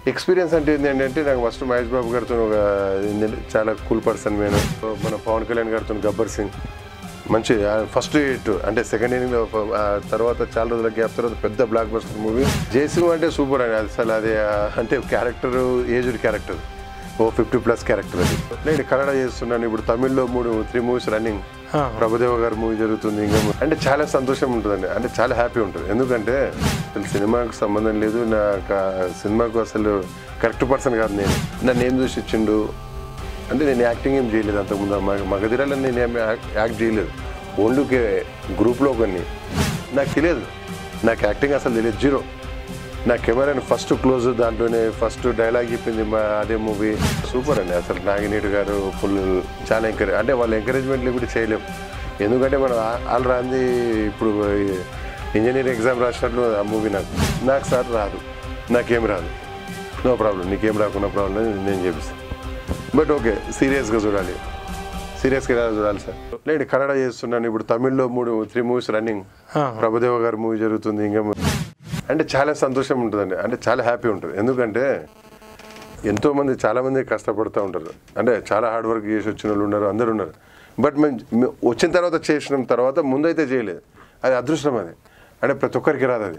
Experience అంటే ఏంటంటే నాకు ఫస్ట్ మహేష్ బాబు గారితో ఒక చాలా కూల్ పర్సన్ నేను మన పవన్ కళ్యాణ్ గారితో గబ్బర్ సింగ్ మంచి ఫస్ట్ హిట్ అంటే సెకండ్ ఇన్నింగ్లో తర్వాత చాలా రోజుల గ్యాప్ తర్వాత పెద్ద బ్లాక్ బస్టర్ మూవీ జయసింగ్ అంటే సూపర్ అని అసలు అది అంటే క్యారెక్టర్ ఏజ్డ్ క్యారెక్టర్ 50+ క్యారెక్టర్ అది నేను కన్నడ చేస్తున్నాను ఇప్పుడు తమిళ్లో 3 మూవీస్ రన్నింగ్ ప్రభుదేవ గారి మూవీ జరుగుతుంది ఇంకా అంటే చాలా సంతోషం ఉంటుందండి అంటే చాలా హ్యాపీ ఉంటుంది ఎందుకంటే అసలు సినిమాకు సంబంధం లేదు నాకు సినిమాకు అసలు కరెక్ట్ పర్సన్ కాదు నేను నన్ను ఏం చూసి ఇచ్చిండు అంటే నేను యాక్టింగ్ ఏం చేయలేదు అంతకుముందు మగధిరాలో నేను ఏం యాక్ట్ చేయలేదు ఓన్లీ గ్రూప్లో కొన్ని నాకు తెలియదు నాకు యాక్టింగ్ అసలు తెలియదు జీరో నా కెమెరాని ఫస్ట్ క్లోజ్ దాంట్లోనే ఫస్ట్ డైలాగ్ చెప్పింది అదే మూవీ సూపర్ అండి అసలు నాగినేడు గారు ఫుల్ చాలా ఎంకరేజ్ అంటే వాళ్ళ ఎంకరేజ్మెంట్లు కూడా చేయలేము ఎందుకంటే మనం ఆల్రాంది ఇప్పుడు ఇంజనీరింగ్ ఎగ్జామ్ రాసినట్లు ఆ మూవీ నాకు సార్ రాదు నాకేం రాదు నో ప్రాబ్లం నీకేం రాకున్న ప్రాబ్లం నేను చేపిస్తాను బట్ ఓకే సీరియస్గా చూడాలి సీరియస్గా ఎలా చూడాలి సార్ నేను కన్నడ చేస్తున్నాను ఇప్పుడు తమిళ్లో 3 మూవీస్ రన్నింగ్ ప్రభుదేవ గారి మూవీ జరుగుతుంది ఇంకా అంటే చాలా సంతోషం ఉంటుందండి అంటే చాలా హ్యాపీ ఉంటుంది ఎందుకంటే ఎంతోమంది చాలామంది కష్టపడుతూ ఉంటారు అంటే చాలా హార్డ్ వర్క్ చేసి వచ్చిన వాళ్ళు ఉన్నారు అందరు ఉన్నారు బట్ మేము వచ్చిన తర్వాత చేసిన తర్వాత ముందైతే చేయలేదు అది అదృష్టం అది అంటే ప్రతి ఒక్కరికి రాదు అది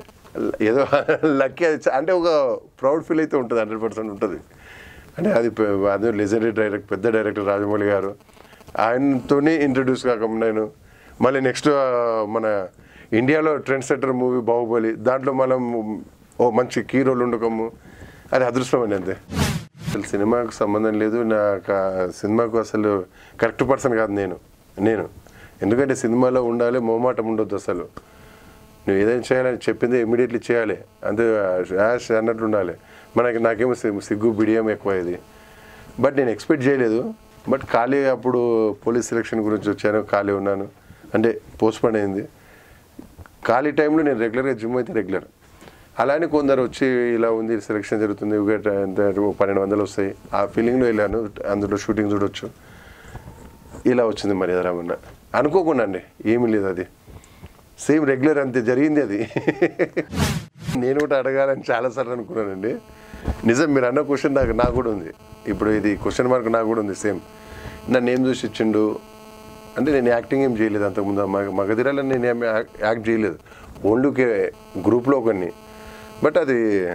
ఏదో లక్కీ అది అంటే ఒక ప్రౌడ్ ఫీల్ అయితే ఉంటుంది 100% ఉంటుంది అంటే అది లెజెండరీ డైరెక్టర్ పెద్ద డైరెక్టర్ రాజమౌళి గారు ఆయనతోనే ఇంట్రడ్యూస్ కాకుండా నేను మళ్ళీ నెక్స్ట్ మన ఇండియాలో ట్రెండ్ సెట్టర్ మూవీ బాహుబలి దాంట్లో మనం మంచి కీ రోల్ ఉండకము అది అదృష్టం అండి అంతే అసలు సినిమాకు సంబంధం లేదు నాకు సినిమాకు అసలు కరెక్ట్ పర్సన్ కాదు నేను ఎందుకంటే సినిమాలో ఉండాలి మొహమాటం ఉండొద్దు అసలు నువ్వు ఏదైనా చేయాలని చెప్పింది ఇమీడియట్లీ చేయాలి అంతే యాష్ అన్నట్లు ఉండాలి నాకేమో సిగ్గు బిడియం ఎక్కువ ఇది బట్ నేను ఎక్స్పెక్ట్ చేయలేదు బట్ ఖాళీ అప్పుడు పోలీస్ సెలక్షన్ గురించి వచ్చాను ఖాళీ ఉన్నాను అంటే పోస్ట్పోన్ అయింది ఖాళీ టైంలో నేను రెగ్యులర్గా జిమ్ అయితే రెగ్యులర్ అలానే కొందరు వచ్చి ఇలా ఉంది సెలక్షన్ జరుగుతుంది 1200 వస్తాయి ఆ ఫీలింగ్లో వెళ్ళాను అందులో షూటింగ్ చూడొచ్చు ఇలా వచ్చింది మరి ఎదరామన్న అనుకోకుండా అండి ఏమీ లేదు అది సేమ్ రెగ్యులర్ అంతే జరిగింది అది నేను కూడా అడగాలని చాలాసార్లు అనుకున్నానండి నిజం మీరు అన్న క్వశ్చన్ నాకు కూడా ఉంది ఇప్పుడు ఇది క్వశ్చన్ మార్క్ నాకు కూడా ఉంది సేమ్ నన్ను ఏం చూసి ఇచ్చిండు అంటే నేను యాక్టింగ్ ఏం చేయలేదు అంతకుముందు మగధిరాలో నేను ఏం యాక్ట్ చేయలేదు ఓన్లీ గ్రూప్లో కొన్ని బట్ అది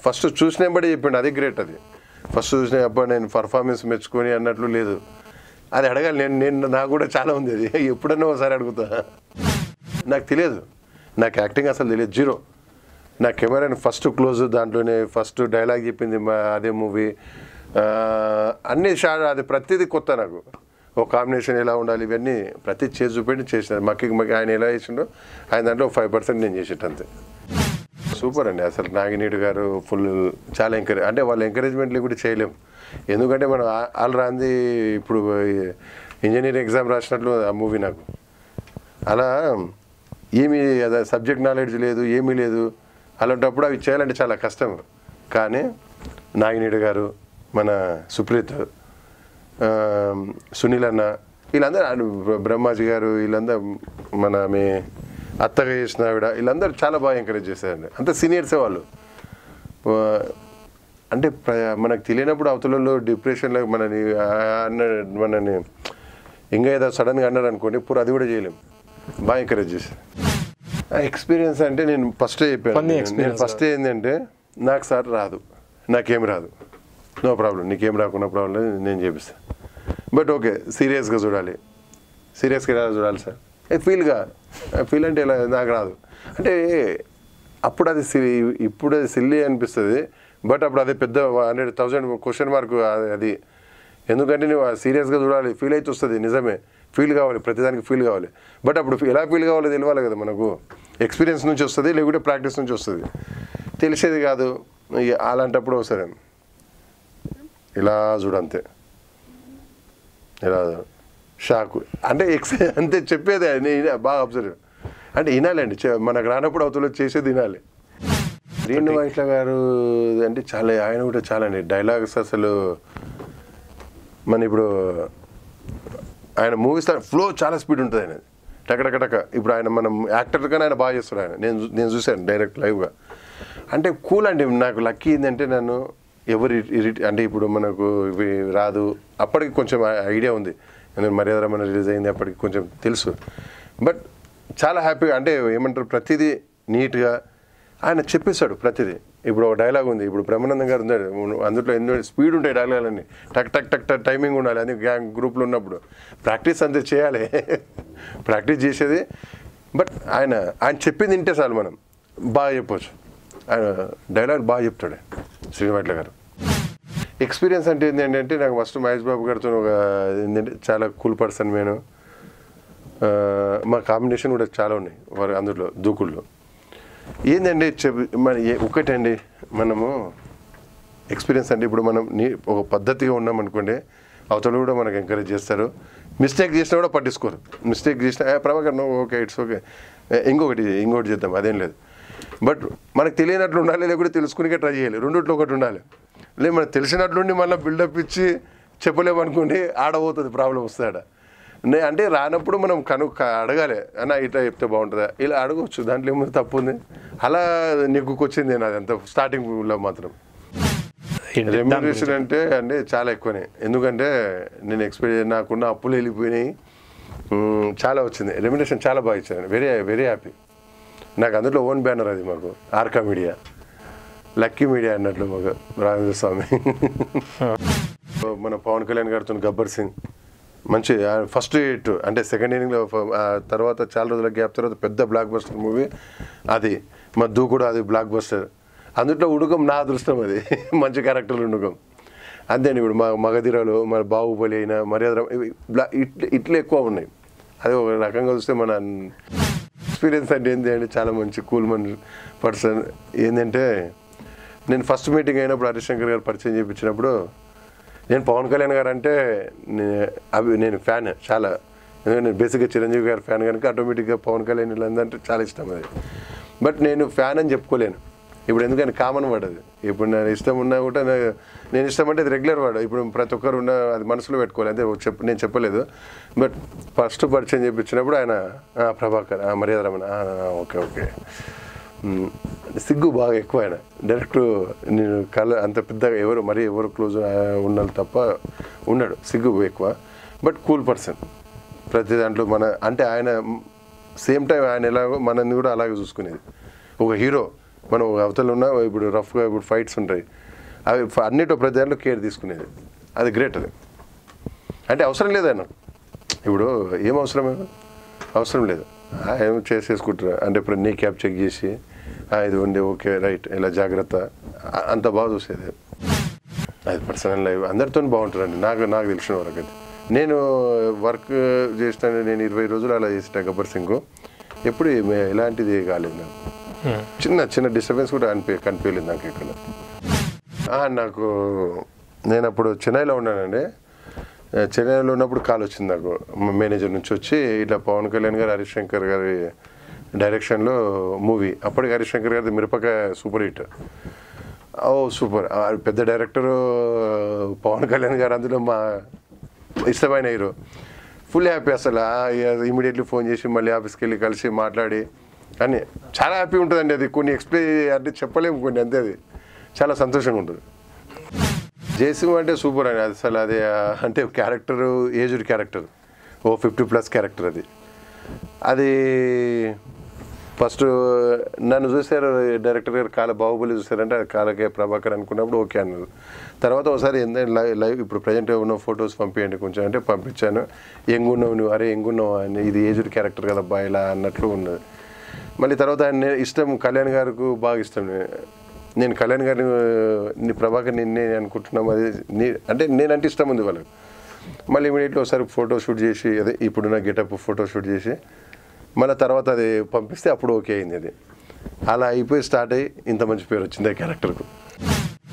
ఫస్ట్ చూసినప్పుడే చెప్పిండు అది గ్రేట్ అది ఫస్ట్ చూసినప్పుడు నేను పర్ఫార్మెన్స్ మెచ్చుకొని అన్నట్లు లేదు అది అడగాలి నేను నాకు కూడా చాలా ఉంది అది ఎప్పుడన్నా ఒకసారి అడుగుతా నాకు తెలియదు నాకు యాక్టింగ్ అసలు తెలియదు జీరో నా కెమెరాని ఫస్ట్ క్లోజ్ దాంట్లోనే ఫస్ట్ డైలాగ్ చెప్పింది అదే మూవీ అన్ని అది ప్రతిదీ కొత్త నాకు ఒక కాంబినేషన్ ఎలా ఉండాలి ఇవన్నీ ప్రతి చేసి చూపెట్టి చేసినారు మక్కి ఆయన ఎలా చేసిండో ఆయన దాంట్లో 5% నేను చేసేట అంతే సూపర్ అండి అసలు నాగినేడు గారు ఫుల్ చాలా ఎంకరేజ్ అంటే వాళ్ళ ఎంకరేజ్మెంట్లు కూడా చేయలేము ఎందుకంటే మనం ఆల్రాంది ఇప్పుడు ఇంజనీరింగ్ ఎగ్జామ్ రాసినట్లు ఆ మూవీ నాకు అలా ఏమీ సబ్జెక్ట్ నాలెడ్జ్ లేదు ఏమీ లేదు అలాంటప్పుడు అవి చేయాలంటే చాలా కష్టం కానీ నాగినేడు గారు మన సుప్రీత్ సునీల్ అన్న వీళ్ళందరూ బ్రహ్మాజీ గారు వీళ్ళందరూ మన మీ అత్తగా చేసిన ఆవిడ వీళ్ళందరూ చాలా బాగా ఎంకరేజ్ చేశారండి అంత సీనియర్సే వాళ్ళు అంటే మనకు తెలియనప్పుడు అవతలలో డిప్రెషన్లో మనని ఇంకా ఏదో సడన్గా అన్నారు అనుకోండి ఇప్పుడు అది కూడా చేయలేము బాగా ఎంకరేజ్ చేశారు ఎక్స్పీరియన్స్ అంటే నేను ఫస్ట్ చెప్పాను నేను ఫస్ట్ ఏంటంటే నాకు సార్ రాదు నాకేం రాదు నో ప్రాబ్లం నీకేం రాకున్న ప్రాబ్లం నేను చేపిస్తాను బట్ ఓకే సీరియస్గా చూడాలి సీరియస్గా ఎలా చూడాలి సార్ ఫీల్ అంటే ఎలా నాకు రాదు అంటే అప్పుడు అది ఇప్పుడు అది సిల్లీ అనిపిస్తుంది బట్ అప్పుడు అదే పెద్ద 100,000 క్వశ్చన్ మార్క్ అది ఎందుకంటే నువ్వు సీరియస్గా చూడాలి ఫీల్ అయితే వస్తుంది నిజమే ఫీల్ కావాలి ప్రతిదానికి ఫీల్ కావాలి బట్ అప్పుడు ఎలా ఫీల్ కావాలో తెలియాలి కదా మనకు ఎక్స్పీరియన్స్ నుంచి వస్తుంది లేకుంటే ప్రాక్టీస్ నుంచి వస్తుంది తెలిసేది కాదు అలాంటప్పుడు వస్తుంది ఇలా చూడంతే ఇలా షాకు అంటే అంతే చెప్పేది బాగా అబ్జర్వ్ అంటే వినాలండి మనకు రానప్పుడు అవతల చేసేది వినాలి శ్రీను వైట్ల గారు అంటే చాలా ఆయన కూడా చాలా అండి డైలాగ్స్ అసలు మన ఇప్పుడు ఆయన మూవీస్ ఫ్లో చాలా స్పీడ్ ఉంటుంది ఆయన టక ఇప్పుడు ఆయన మనం యాక్టర్ కానీ ఆయన బాగా చేస్తారు ఆయన నేను చూశాను డైరెక్ట్ లైవ్గా అంటే కూల్ అండి. నాకు లక్కీ ఏంటంటే నన్ను ఎవరు అంటే ఇప్పుడు మనకు ఇవి రాదు, అప్పటికి కొంచెం ఐడియా ఉంది. నేను మర్యాదరమైన రిలీజ్ అయింది, అప్పటికి కొంచెం తెలుసు. బట్ చాలా హ్యాపీగా, అంటే ఏమంటారు, ప్రతిదీ నీట్గా ఆయన చెప్పేశాడు ప్రతిదీ. ఇప్పుడు ఒక డైలాగ్ ఉంది, ఇప్పుడు బ్రహ్మానందం గారు ఉన్నాడు, అందులో ఎన్నో స్పీడ్ ఉంటాయి డైలాగులన్నీ, టక్ టక్ టక్ టక్ టైమింగ్ ఉండాలి. అది గ్యాంగ్ గ్రూప్లో ఉన్నప్పుడు ప్రాక్టీస్ అంతే చేయాలి, ప్రాక్టీస్ చేసేది. బట్ ఆయన చెప్పింది వింటే చాలు, మనం బాగా చెప్పవచ్చు. ఆయన డైలాగ్ బాగా చెప్తాడు శ్రీనివాట్ల గారు. ఎక్స్పీరియన్స్ అంటే ఏంటంటే, నాకు ఫస్ట్ మహేష్ బాబు గారితో ఒక ఏంటంటే చాలా కూల్ పర్సన్ నేను. మా కాంబినేషన్ కూడా చాలా ఉన్నాయి వారు అందులో దూకుల్లో. ఏంటంటే మన ఒకటండి, మనము ఎక్స్పీరియన్స్ అంటే ఇప్పుడు మనం ఒక పద్ధతిగా ఉన్నాం అనుకోండి, అవతల కూడా మనకు ఎంకరేజ్ చేస్తారు. మిస్టేక్ చేసినా కూడా పట్టించుకోరు. మిస్టేక్ చేసినా Prabhakar no okay, it's okay, ఇంకొకటి చేద్దాం, అదేం లేదు. బట్ మనకు తెలియనట్లు ఉండాలి, లేకపోతే తెలుసుకునే ట్రై చేయాలి. రెండిట్లో ఒకటి ఉండాలి. లేదు మనకు తెలిసినట్లుండి మళ్ళీ బిల్డప్ ఇచ్చి చెప్పలేమనుకోండి, ఆడబోతుంది, ప్రాబ్లం వస్తాడ. అంటే రానప్పుడు మనం అడగాలి, అన్న ఇట్లా చెప్తే బాగుంటుందా, ఇలా అడగవచ్చు, దాంట్లో ఏమో తప్పు ఉంది. అలా నెగ్గుకొచ్చింది నేను అదంతా స్టార్టింగ్లో మాత్రం. రెమ్యునరేషన్ అంటే చాలా ఎక్కువనే, ఎందుకంటే నేను ఎక్స్పెక్ట్ నాకున్న అప్పులు వెళ్ళిపోయినాయి, చాలా వచ్చింది. రెమ్యునరేషన్ చాలా బాగా ఇచ్చాను, వెరీ వెరీ హ్యాపీ. నాకు అందులో ఓన్ బ్యానర్ అది, మాకు ఆర్కా మీడియా, లక్కీ మీడియా అన్నట్లు మాకు రాజేంద్ర స్వామి. మన పవన్ కళ్యాణ్ గారితో గబ్బర్ సింగ్ మంచి ఫస్ట్ హిట్, అంటే సెకండ్ ఇన్నింగ్లో తర్వాత చాలా రోజుల గ్యాప్ తర్వాత పెద్ద బ్లాక్ బస్టర్ మూవీ అది. మా దూకుడు అది బ్లాక్ బస్టర్. అందులో ఉడుకం నా అదృష్టం, అది మంచి క్యారెక్టర్లు ఉడుకం. అంతేండి. ఇప్పుడు మా మగధీరాలు, మన బాహుబలి అయినా, మర్యాద, ఇట్లా ఎక్కువ ఉన్నాయి. అది ఒక రకంగా చూస్తే మన ఎక్స్పీరియన్స్ అంటే ఏంటి అంటే, చాలా మంచి కూల్ పర్సన్. ఏంటంటే నేను ఫస్ట్ మీటింగ్ అయినప్పుడు హరిశంకర్ గారు పరిచయం చేయించినప్పుడు, నేను పవన్ కళ్యాణ్ గారు అంటే నేను ఫ్యాన్ చాలా. ఎందుకంటే నేను బేసిక్గా చిరంజీవి గారు ఫ్యాన్ కనుక ఆటోమేటిక్గా పవన్ కళ్యాణ్ అంటే చాలా ఇష్టం అది. బట్ నేను ఫ్యాన్ అని చెప్పుకోలేను ఇప్పుడు, ఎందుకంటే కామన్ వర్డ్ అది. ఇప్పుడు నేను ఇష్టం ఉన్నా కూడా, నేను ఇష్టం అంటే అది రెగ్యులర్ వర్డ్. ఇప్పుడు ప్రతి ఒక్కరు ఉన్న అది మనసులో పెట్టుకోవాలి, అదే నేను చెప్పలేదు. బట్ ఫస్ట్ పరిచయం చేయించినప్పుడు ఆయన ప్రభాకర్, మర్యాదరమణ, ఓకే ఓకే. సిగ్గు బాగా ఎక్కువ. ఆయన డైరెక్ట్ నేను అంత పెద్దగా ఎవరు క్లోజ్ ఉన్నాడు తప్ప ఉన్నాడు, సిగ్గు ఎక్కువ. But cool person. ప్రతి దాంట్లో అంటే ఆయన సేమ్ టైం ఆయన ఎలాగో మనల్ని కూడా అలాగే చూసుకునేది. ఒక హీరో మనం అవతల ఉన్న, ఇప్పుడు రఫ్గా ఇప్పుడు ఫైట్స్ ఉంటాయి, అవి అన్నిటో ప్రతి దాంట్లో కేర్ తీసుకునేది. అది గ్రేట్. అది అంటే అవసరం లేదు ఆయన. ఇప్పుడు ఏం అవసరం లేదు, ఏమో చేసేసుకుంటారు. అంటే ఇప్పుడు నీ క్యాబ్ చెక్ చేసి ఇది ఉండే ఓకే రైట్, ఇలా జాగ్రత్త, అంత బాగా చూసేది. అది పర్సనల్ లైఫ్ అందరితో బాగుంటుందండి. నాకు తెలిసిన వరకు అయితే. నేను వర్క్ చేసిన, నేను 20 రోజులు అలా చేసిన గబ్బర్ సింగ్, ఎప్పుడు ఎలాంటిది కాలేదు నాకు. చిన్న డిస్టర్బెన్స్ కూడా కనిపించలేదు నాకు ఇక్కడ. నేను అప్పుడు చెన్నైలో ఉన్నానండి. చెన్నైలో ఉన్నప్పుడు కాల్ వచ్చింది నాకు, మేనేజర్ నుంచి వచ్చి, ఇట్లా పవన్ కళ్యాణ్ గారు హరిశంకర్ గారి డైరెక్షన్లో మూవీ. అప్పటికి హరిశంకర్ గారిది మిరపకాయ సూపర్ హిట్. ఓ సూపర్, పెద్ద డైరెక్టరు పవన్ కళ్యాణ్ గారు, అందులో మా ఇష్టమైన హీరో. ఫుల్ హ్యాపీ అసలు. ఇమీడియట్లీ ఫోన్ చేసి మళ్ళీ ఆఫీస్కి వెళ్ళి కలిసి మాట్లాడి అని చాలా హ్యాపీ ఉంటుందండి. అది కొన్ని ఎక్స్ప్లెయిన్ అంటే చెప్పలేము కొన్ని, అంతే. అది చాలా సంతోషంగా ఉంటుంది. జయసింహ అంటే సూపర్ అని అసలు. అది అంటే క్యారెక్టరు ఏజ్డ్ క్యారెక్టర్, 50+ క్యారెక్టర్. అది ఫస్ట్ నన్ను చూశారు డైరెక్టర్ గారు, బాహుబలి చూసారంటే అది కాలకేయ ప్రభాకర్ అనుకున్నప్పుడు ఓకే అన్నారు. తర్వాత ఒకసారి లైవ్ ఇప్పుడు ప్రజెంట్ ఉన్న ఫొటోస్ పంపించండి కొంచెం అంటే పంపించాను. ఎంగున్నావు నువ్వు, అరే ఎంగున్నావు అని, ఇది ఏజ్డ్ క్యారెక్టర్ కదా అబ్బా ఇలా అన్నట్లు ఉన్నది. మళ్ళీ తర్వాత ఆయన ఇష్టం, కళ్యాణ్ గారికి బాగా ఇష్టం. నేను కళ్యాణ్ గారిని ప్రభాకర్ నిన్నే అనుకుంటున్నాం, అది అంటే నేనంటే ఇష్టం ఉంది వాళ్ళకి. మళ్ళీ ఇమీడియట్లీ ఒకసారి ఫోటో షూట్ చేసి, అదే ఇప్పుడున్న గెటప్ ఫోటో షూట్ చేసి మళ్ళీ తర్వాత అది పంపిస్తే అప్పుడు ఓకే అయింది. అది అలా అయిపోయి స్టార్ట్ అయ్యి ఇంత మంచి పేరు వచ్చింది ఆ క్యారెక్టర్కు.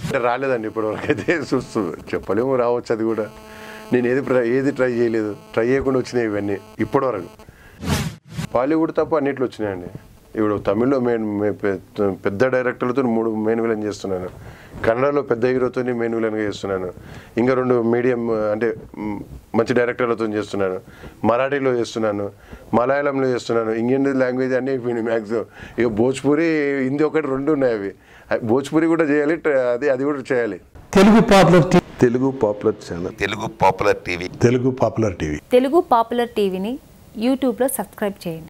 అంటే రాలేదండి ఇప్పటివరకు అయితే, చూస్తూ చెప్పలేము, రావచ్చు. అది కూడా నేను ఏది ట్రై చేయలేదు, ట్రై చేయకుండా వచ్చినాయి ఇవన్నీ ఇప్పటివరకు. బాలీవుడ్ తప్ప అన్నిట్లో వచ్చినాయండి. ఇప్పుడు తమిళ్లో పెద్ద డైరెక్టర్లతో 3 మెయిన్ విలన్ చేస్తున్నాను, కన్నడలో పెద్ద హీరోతో మెయిన్ విలన్గా చేస్తున్నాను, ఇంకా 2 మీడియం అంటే మంచి డైరెక్టర్లతో చేస్తున్నాను, మరాఠీలో చేస్తున్నాను, మలయాళంలో చేస్తున్నాను, ఇండియన్ లాంగ్వేజ్ అన్నీ అయిపోయినాయి మ్యాక్సిమం. ఇక భోజ్పురి హిందీ ఒకటి 2 ఉన్నాయి, అవి భోజ్పురి కూడా చేయాలి, అది కూడా చేయాలి. Telugu popular channel, Telugu popular టీవీని యూట్యూబ్లో సబ్స్క్రైబ్ చేయండి.